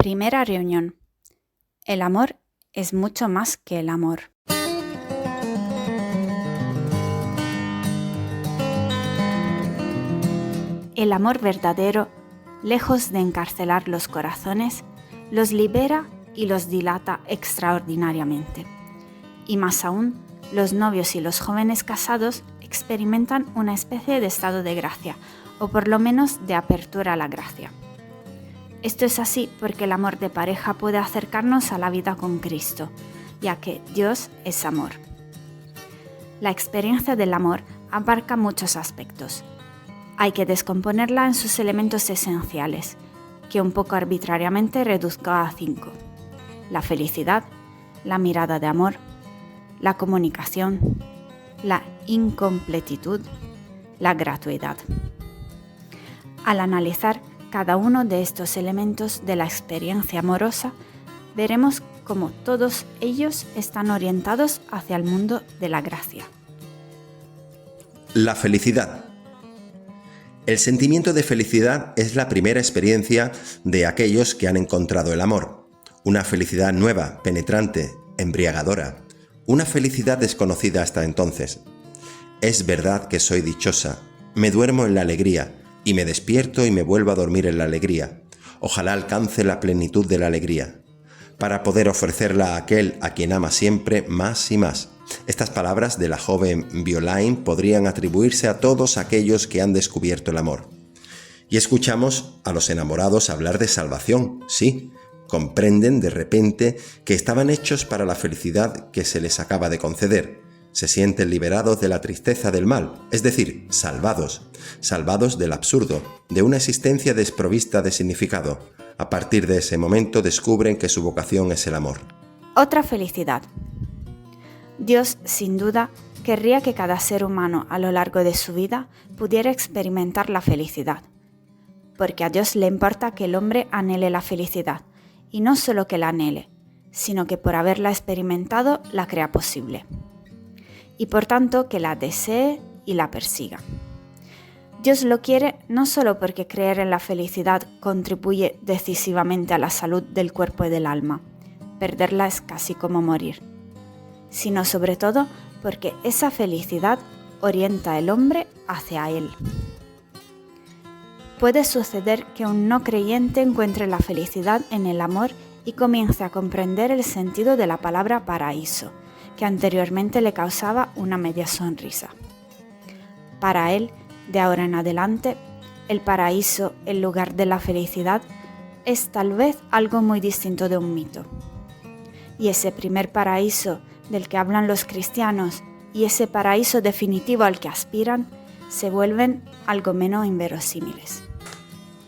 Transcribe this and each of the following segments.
Primera reunión. El amor es mucho más que el amor. El amor verdadero, lejos de encarcelar los corazones, los libera y los dilata extraordinariamente. Y más aún, los novios y los jóvenes casados experimentan una especie de estado de gracia, o por lo menos de apertura a la gracia. Esto es así porque el amor de pareja puede acercarnos a la vida con Cristo, ya que Dios es amor. La experiencia del amor abarca muchos aspectos. Hay que descomponerla en sus elementos esenciales, que un poco arbitrariamente reduzco a 5. La felicidad, la mirada de amor, la comunicación, la incompletitud, la gratuidad. Al analizar cada uno de estos elementos de la experiencia amorosa, veremos cómo todos ellos están orientados hacia el mundo de la gracia. La felicidad. El sentimiento de felicidad es la primera experiencia de aquellos que han encontrado el amor. Una felicidad nueva, penetrante, embriagadora. Una felicidad desconocida hasta entonces. Es verdad que soy dichosa. Me duermo en la alegría y me despierto y me vuelvo a dormir en la alegría. Ojalá alcance la plenitud de la alegría, para poder ofrecerla a aquel a quien ama siempre más y más. Estas palabras de la joven Violaine podrían atribuirse a todos aquellos que han descubierto el amor. Y escuchamos a los enamorados hablar de salvación, sí. Comprenden de repente que estaban hechos para la felicidad que se les acaba de conceder. Se sienten liberados de la tristeza del mal, es decir, salvados del absurdo, de una existencia desprovista de significado. A partir de ese momento descubren que su vocación es el amor. Otra felicidad. Dios, sin duda, querría que cada ser humano a lo largo de su vida pudiera experimentar la felicidad, porque a Dios le importa que el hombre anhele la felicidad, y no solo que la anhele, sino que por haberla experimentado la crea posible, y por tanto que la desee y la persiga. Dios lo quiere no solo porque creer en la felicidad contribuye decisivamente a la salud del cuerpo y del alma, perderla es casi como morir, sino sobre todo porque esa felicidad orienta al hombre hacia Él. Puede suceder que un no creyente encuentre la felicidad en el amor y comience a comprender el sentido de la palabra paraíso, que anteriormente le causaba una media sonrisa. Para él, de ahora en adelante, el paraíso, el lugar de la felicidad, es tal vez algo muy distinto de un mito. Y ese primer paraíso del que hablan los cristianos y ese paraíso definitivo al que aspiran, se vuelven algo menos inverosímiles.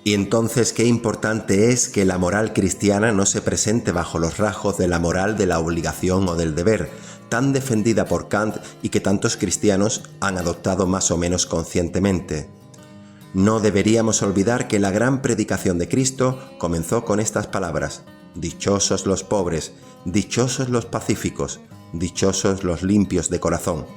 Y entonces qué importante es que la moral cristiana no se presente bajo los rasgos de la moral de la obligación o del deber, tan defendida por Kant y que tantos cristianos han adoptado más o menos conscientemente. No deberíamos olvidar que la gran predicación de Cristo comenzó con estas palabras: dichosos los pobres, dichosos los pacíficos, dichosos los limpios de corazón.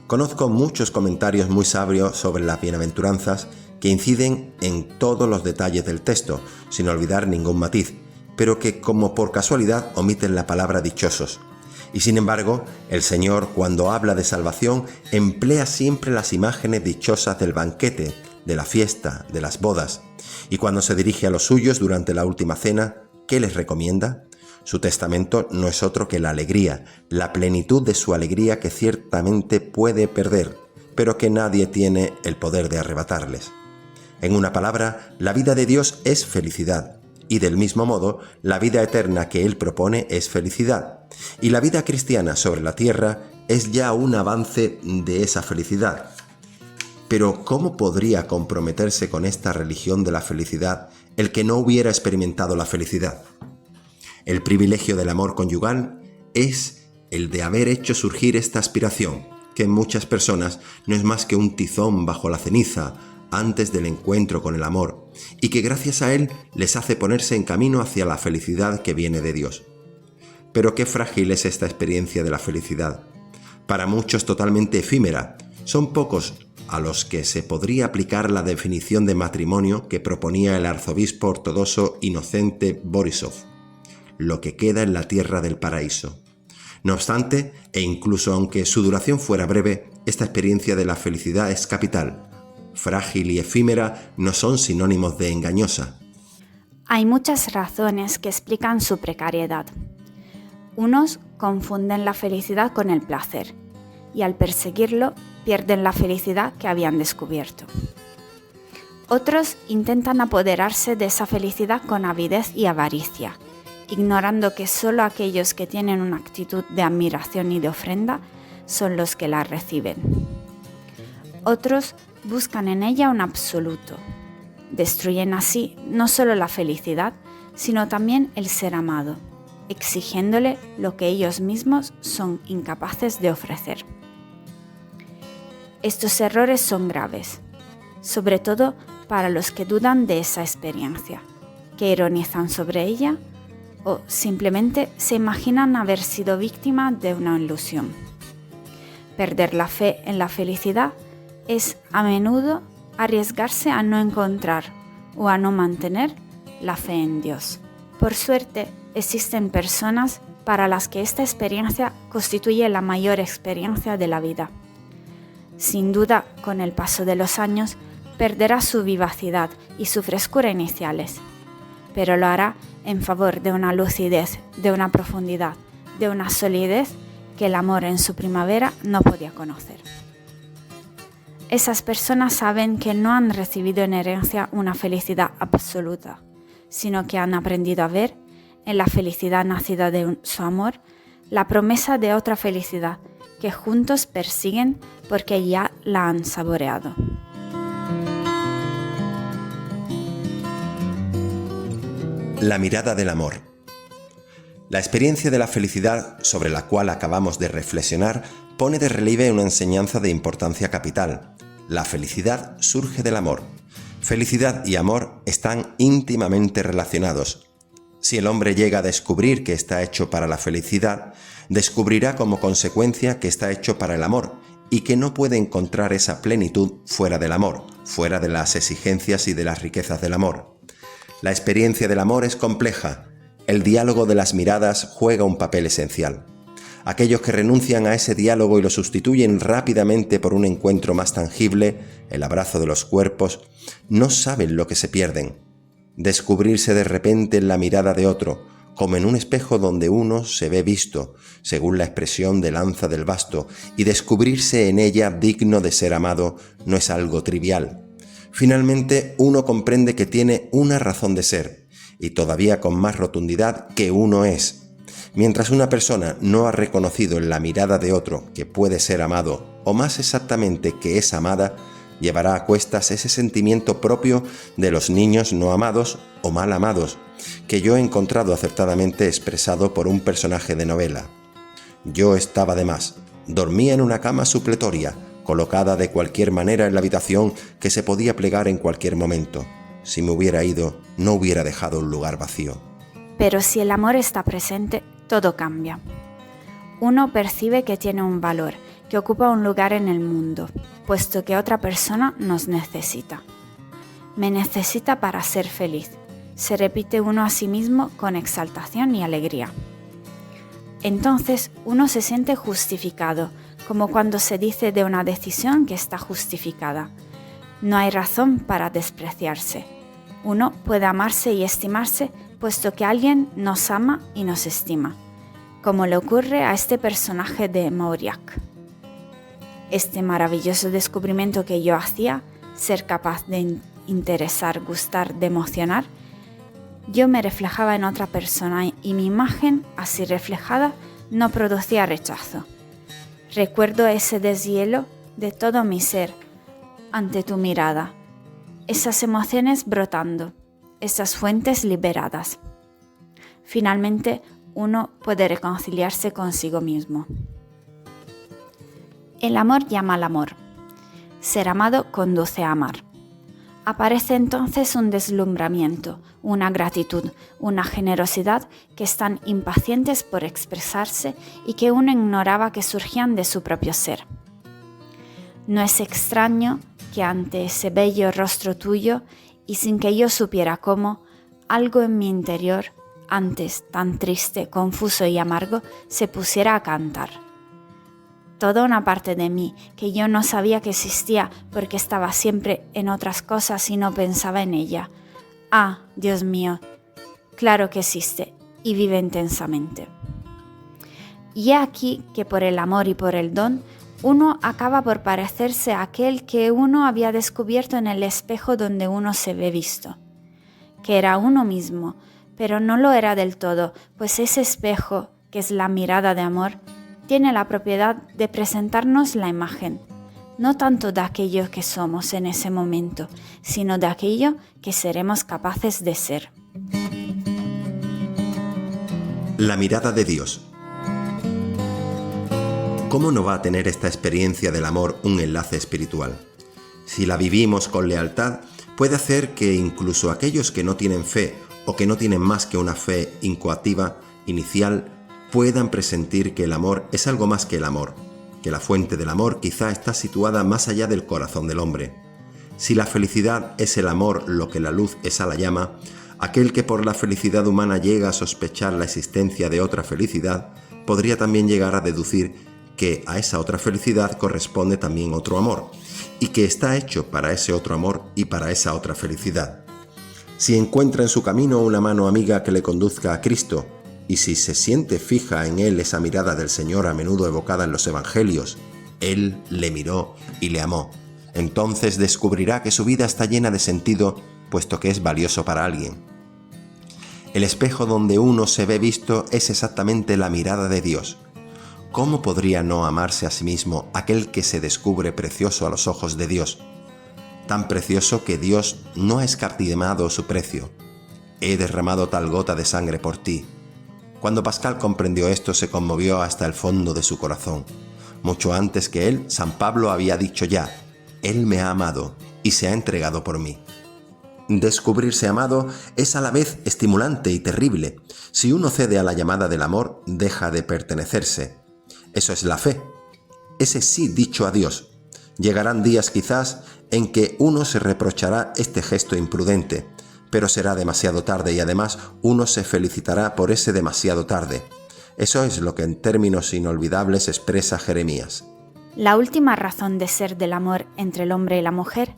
Conozco muchos comentarios muy sabios sobre las bienaventuranzas que inciden en todos los detalles del texto, sin olvidar ningún matiz, pero que como por casualidad omiten la palabra dichosos. Y sin embargo, el Señor, cuando habla de salvación, emplea siempre las imágenes dichosas del banquete, de la fiesta, de las bodas. Y cuando se dirige a los suyos durante la última cena, ¿qué les recomienda? Su testamento no es otro que la alegría, la plenitud de su alegría que ciertamente puede perder, pero que nadie tiene el poder de arrebatarles. En una palabra, la vida de Dios es felicidad, y del mismo modo, la vida eterna que Él propone es felicidad, y la vida cristiana sobre la tierra es ya un avance de esa felicidad. Pero ¿cómo podría comprometerse con esta religión de la felicidad el que no hubiera experimentado la felicidad? El privilegio del amor conyugal es el de haber hecho surgir esta aspiración, que en muchas personas no es más que un tizón bajo la ceniza antes del encuentro con el amor, y que gracias a él les hace ponerse en camino hacia la felicidad que viene de Dios. Pero qué frágil es esta experiencia de la felicidad. Para muchos totalmente efímera. Son pocos a los que se podría aplicar la definición de matrimonio que proponía el arzobispo ortodoxo Inocente Borisov, lo que queda en la tierra del paraíso. No obstante, e incluso aunque su duración fuera breve, esta experiencia de la felicidad es capital. Frágil y efímera no son sinónimos de engañosa. Hay muchas razones que explican su precariedad. Unos confunden la felicidad con el placer, y al perseguirlo pierden la felicidad que habían descubierto. Otros intentan apoderarse de esa felicidad con avidez y avaricia, ignorando que solo aquellos que tienen una actitud de admiración y de ofrenda son los que la reciben. Otros buscan en ella un absoluto. Destruyen así no solo la felicidad, sino también el ser amado, exigiéndole lo que ellos mismos son incapaces de ofrecer. Estos errores son graves, sobre todo para los que dudan de esa experiencia, que ironizan sobre ella o simplemente se imaginan haber sido víctima de una ilusión. Perder la fe en la felicidad es a menudo arriesgarse a no encontrar o a no mantener la fe en Dios. Por suerte, existen personas para las que esta experiencia constituye la mayor experiencia de la vida. Sin duda, con el paso de los años, perderá su vivacidad y su frescura iniciales, pero lo hará en favor de una lucidez, de una profundidad, de una solidez que el amor en su primavera no podía conocer. Esas personas saben que no han recibido en herencia una felicidad absoluta, sino que han aprendido a ver, en la felicidad nacida de su amor, la promesa de otra felicidad que juntos persiguen porque ya la han saboreado. La mirada del amor. La experiencia de la felicidad sobre la cual acabamos de reflexionar pone de relieve una enseñanza de importancia capital. La felicidad surge del amor. Felicidad y amor están íntimamente relacionados. Si el hombre llega a descubrir que está hecho para la felicidad, descubrirá como consecuencia que está hecho para el amor y que no puede encontrar esa plenitud fuera del amor, fuera de las exigencias y de las riquezas del amor. La experiencia del amor es compleja. El diálogo de las miradas juega un papel esencial. Aquellos que renuncian a ese diálogo y lo sustituyen rápidamente por un encuentro más tangible, el abrazo de los cuerpos, no saben lo que se pierden. Descubrirse de repente en la mirada de otro, como en un espejo donde uno se ve visto, según la expresión de Lanza del Basto, y descubrirse en ella digno de ser amado, no es algo trivial. Finalmente, uno comprende que tiene una razón de ser, y todavía con más rotundidad que uno es. Mientras una persona no ha reconocido en la mirada de otro que puede ser amado, o más exactamente que es amada, llevará a cuestas ese sentimiento propio de los niños no amados o mal amados, que yo he encontrado acertadamente expresado por un personaje de novela. Yo estaba de más, dormía en una cama supletoria, colocada de cualquier manera en la habitación que se podía plegar en cualquier momento. Si me hubiera ido, no hubiera dejado un lugar vacío. Pero si el amor está presente, todo cambia. Uno percibe que tiene un valor, que ocupa un lugar en el mundo, puesto que otra persona nos necesita. Me necesita para ser feliz, se repite uno a sí mismo con exaltación y alegría. Entonces uno se siente justificado, como cuando se dice de una decisión que está justificada. No hay razón para despreciarse. Uno puede amarse y estimarse, puesto que alguien nos ama y nos estima, como le ocurre a este personaje de Mauriac. Este maravilloso descubrimiento que yo hacía, ser capaz de interesar, gustar, de emocionar, yo me reflejaba en otra persona y mi imagen, así reflejada, no producía rechazo. Recuerdo ese deshielo de todo mi ser ante tu mirada, esas emociones brotando, esas fuentes liberadas. Finalmente, uno puede reconciliarse consigo mismo. El amor llama al amor. Ser amado conduce a amar. Aparece entonces un deslumbramiento, una gratitud, una generosidad que están impacientes por expresarse y que uno ignoraba que surgían de su propio ser. No es extraño que ante ese bello rostro tuyo, y sin que yo supiera cómo, algo en mi interior, antes tan triste, confuso y amargo, se pusiera a cantar. Toda una parte de mí que yo no sabía que existía porque estaba siempre en otras cosas y no pensaba en ella. Ah, Dios mío, claro que existe y vive intensamente. Y he aquí que por el amor y por el don, uno acaba por parecerse a aquel que uno había descubierto en el espejo donde uno se ve visto, que era uno mismo, pero no lo era del todo, pues ese espejo, que es la mirada de amor, tiene la propiedad de presentarnos la imagen, no tanto de aquello que somos en ese momento, sino de aquello que seremos capaces de ser. La mirada de Dios. ¿Cómo no va a tener esta experiencia del amor un enlace espiritual? Si la vivimos con lealtad, puede hacer que incluso aquellos que no tienen fe o que no tienen más que una fe incoativa, inicial, puedan presentir que el amor es algo más que el amor, que la fuente del amor quizá está situada más allá del corazón del hombre. Si la felicidad es el amor lo que la luz es a la llama, aquel que por la felicidad humana llega a sospechar la existencia de otra felicidad, podría también llegar a deducir que a esa otra felicidad corresponde también otro amor, y que está hecho para ese otro amor y para esa otra felicidad. Si encuentra en su camino una mano amiga que le conduzca a Cristo, y si se siente fija en él esa mirada del Señor a menudo evocada en los Evangelios, Él le miró y le amó. Entonces descubrirá que su vida está llena de sentido, puesto que es valioso para alguien. El espejo donde uno se ve visto es exactamente la mirada de Dios. ¿Cómo podría no amarse a sí mismo aquel que se descubre precioso a los ojos de Dios? Tan precioso que Dios no ha escatimado su precio. He derramado tal gota de sangre por ti. Cuando Pascal comprendió esto, se conmovió hasta el fondo de su corazón. Mucho antes que él, San Pablo había dicho ya: Él me ha amado y se ha entregado por mí. Descubrirse amado es a la vez estimulante y terrible. Si uno cede a la llamada del amor, deja de pertenecerse. Eso es la fe. Ese sí dicho a Dios. Llegarán días quizás en que uno se reprochará este gesto imprudente, pero será demasiado tarde y además uno se felicitará por ese demasiado tarde. Eso es lo que en términos inolvidables expresa Jeremías. La última razón de ser del amor entre el hombre y la mujer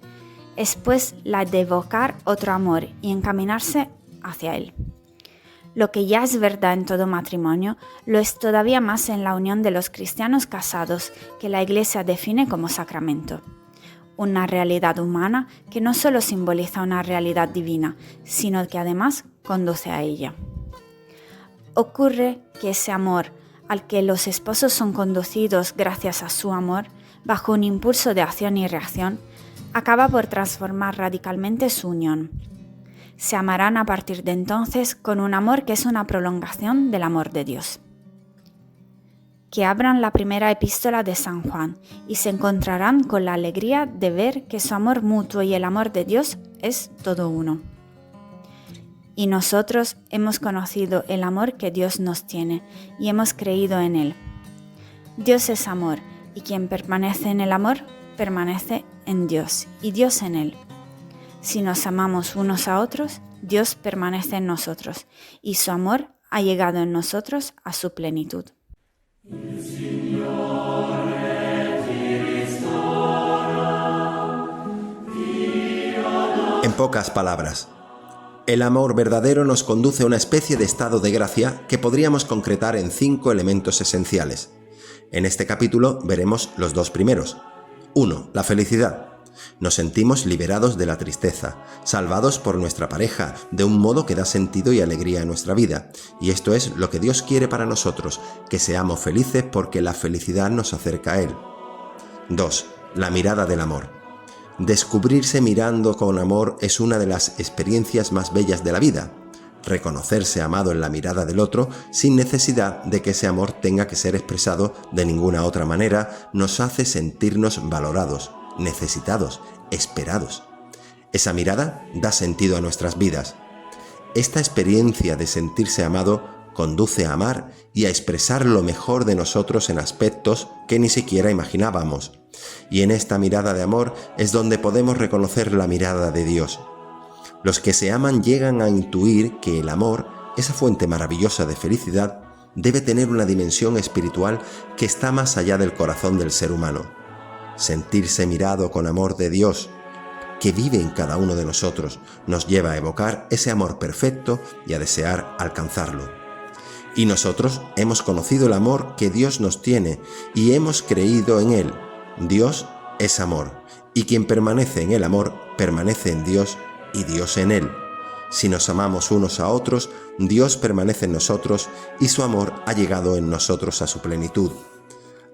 es pues la de evocar otro amor y encaminarse hacia él. Lo que ya es verdad en todo matrimonio, lo es todavía más en la unión de los cristianos casados, que la Iglesia define como sacramento. Una realidad humana que no solo simboliza una realidad divina, sino que además conduce a ella. Ocurre que ese amor al que los esposos son conducidos gracias a su amor, bajo un impulso de acción y reacción, acaba por transformar radicalmente su unión. Se amarán a partir de entonces con un amor que es una prolongación del amor de Dios. Que abran la primera epístola de San Juan y se encontrarán con la alegría de ver que su amor mutuo y el amor de Dios es todo uno. Y nosotros hemos conocido el amor que Dios nos tiene y hemos creído en él. Dios es amor y quien permanece en el amor permanece en Dios y Dios en él. Si nos amamos unos a otros, Dios permanece en nosotros y su amor ha llegado en nosotros a su plenitud. En pocas palabras, el amor verdadero nos conduce a una especie de estado de gracia que podríamos concretar en 5 elementos esenciales. En este capítulo veremos los 2 primeros. 1. La felicidad. Nos sentimos liberados de la tristeza, salvados por nuestra pareja, de un modo que da sentido y alegría a nuestra vida. Y esto es lo que Dios quiere para nosotros, que seamos felices porque la felicidad nos acerca a Él. 2. La mirada del amor. Descubrirse mirando con amor es una de las experiencias más bellas de la vida. Reconocerse amado en la mirada del otro, sin necesidad de que ese amor tenga que ser expresado de ninguna otra manera, nos hace sentirnos valorados, necesitados, esperados. Esa mirada da sentido a nuestras vidas. Esta experiencia de sentirse amado conduce a amar y a expresar lo mejor de nosotros en aspectos que ni siquiera imaginábamos. Y en esta mirada de amor es donde podemos reconocer la mirada de Dios. Los que se aman llegan a intuir que el amor, esa fuente maravillosa de felicidad, debe tener una dimensión espiritual que está más allá del corazón del ser humano. Sentirse mirado con amor de Dios, que vive en cada uno de nosotros, nos lleva a evocar ese amor perfecto y a desear alcanzarlo. Y nosotros hemos conocido el amor que Dios nos tiene y hemos creído en él. Dios es amor, y quien permanece en el amor, permanece en Dios y Dios en él. Si nos amamos unos a otros, Dios permanece en nosotros y su amor ha llegado en nosotros a su plenitud.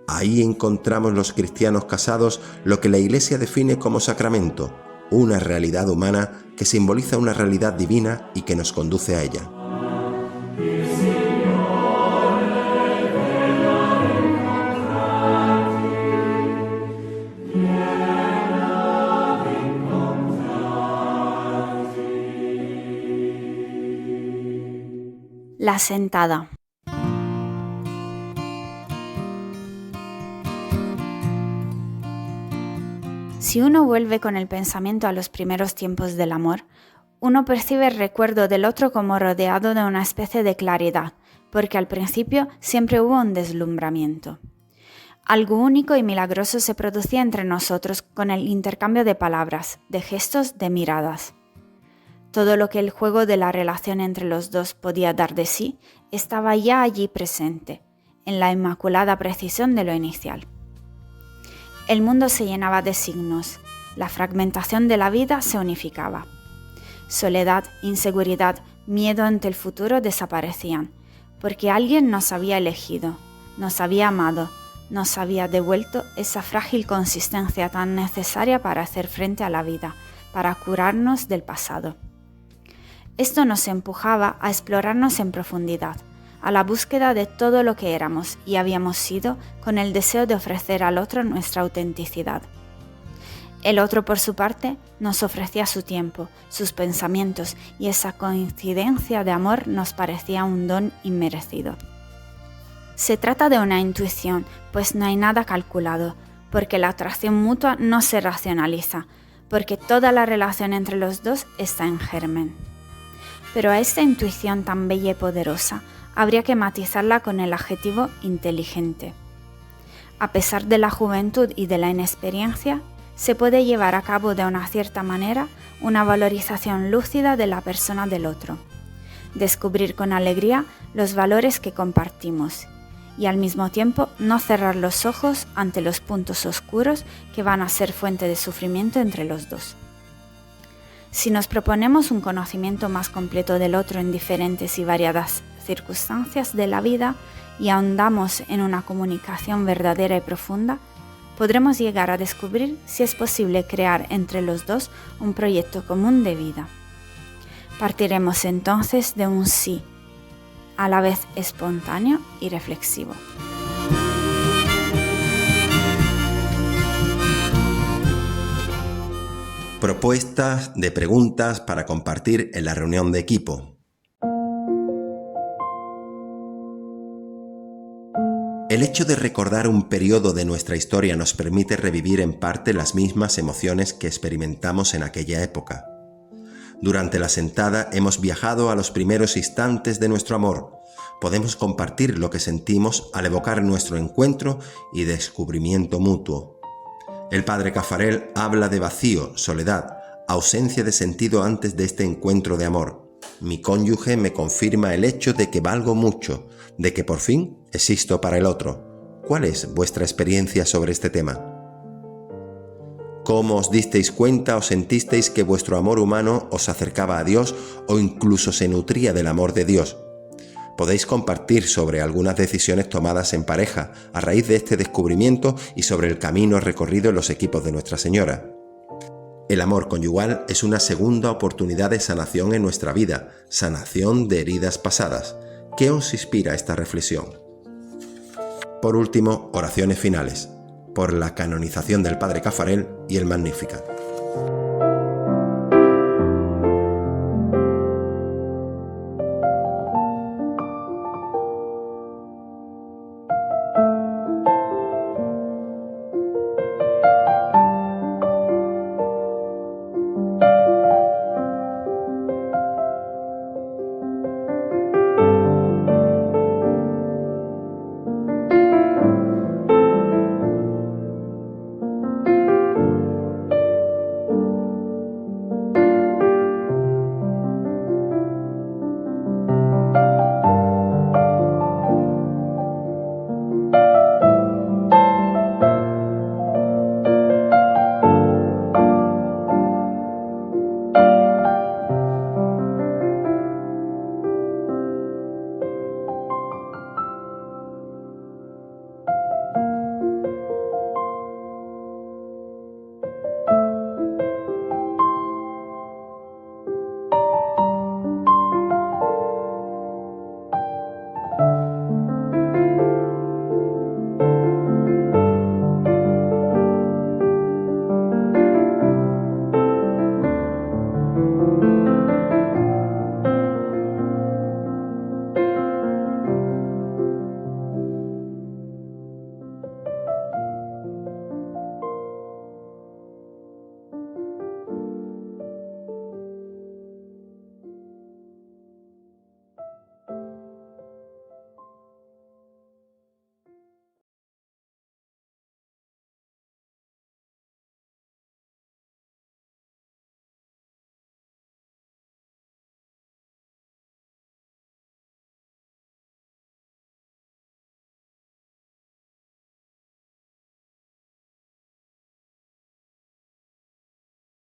Ahí encontramos los cristianos casados lo que la Iglesia define como sacramento, una realidad humana que simboliza una realidad divina y que nos conduce a ella. La sentada. Si uno vuelve con el pensamiento a los primeros tiempos del amor, uno percibe el recuerdo del otro como rodeado de una especie de claridad, porque al principio siempre hubo un deslumbramiento. Algo único y milagroso se producía entre nosotros con el intercambio de palabras, de gestos, de miradas. Todo lo que el juego de la relación entre los dos podía dar de sí estaba ya allí presente, en la inmaculada precisión de lo inicial. El mundo se llenaba de signos, la fragmentación de la vida se unificaba. Soledad, inseguridad, miedo ante el futuro desaparecían, porque alguien nos había elegido, nos había amado, nos había devuelto esa frágil consistencia tan necesaria para hacer frente a la vida, para curarnos del pasado. Esto nos empujaba a explorarnos en profundidad, a la búsqueda de todo lo que éramos y habíamos sido, con el deseo de ofrecer al otro nuestra autenticidad. El otro, por su parte, nos ofrecía su tiempo, sus pensamientos, y esa coincidencia de amor nos parecía un don inmerecido. Se trata de una intuición, pues no hay nada calculado, porque la atracción mutua no se racionaliza, porque toda la relación entre los dos está en germen. Pero a esta intuición tan bella y poderosa habría que matizarla con el adjetivo inteligente. A pesar de la juventud y de la inexperiencia, se puede llevar a cabo de una cierta manera una valorización lúcida de la persona del otro, descubrir con alegría los valores que compartimos y al mismo tiempo no cerrar los ojos ante los puntos oscuros que van a ser fuente de sufrimiento entre los dos. Si nos proponemos un conocimiento más completo del otro en diferentes y variadas circunstancias de la vida y ahondamos en una comunicación verdadera y profunda, podremos llegar a descubrir si es posible crear entre los dos un proyecto común de vida. Partiremos entonces de un sí, a la vez espontáneo y reflexivo. Propuestas de preguntas para compartir en la reunión de equipo. El hecho de recordar un periodo de nuestra historia nos permite revivir en parte las mismas emociones que experimentamos en aquella época. Durante la sentada hemos viajado a los primeros instantes de nuestro amor. Podemos compartir lo que sentimos al evocar nuestro encuentro y descubrimiento mutuo. El padre Caffarel habla de vacío, soledad, ausencia de sentido antes de este encuentro de amor. Mi cónyuge me confirma el hecho de que valgo mucho, de que por fin existo para el otro. ¿Cuál es vuestra experiencia sobre este tema? ¿Cómo os disteis cuenta o sentisteis que vuestro amor humano os acercaba a Dios o incluso se nutría del amor de Dios? Podéis compartir sobre algunas decisiones tomadas en pareja a raíz de este descubrimiento y sobre el camino recorrido en los equipos de Nuestra Señora. El amor conyugal es una segunda oportunidad de sanación en nuestra vida, sanación de heridas pasadas. ¿Qué os inspira esta reflexión? Por último, oraciones finales, por la canonización del Padre Caffarel y el Magnificat.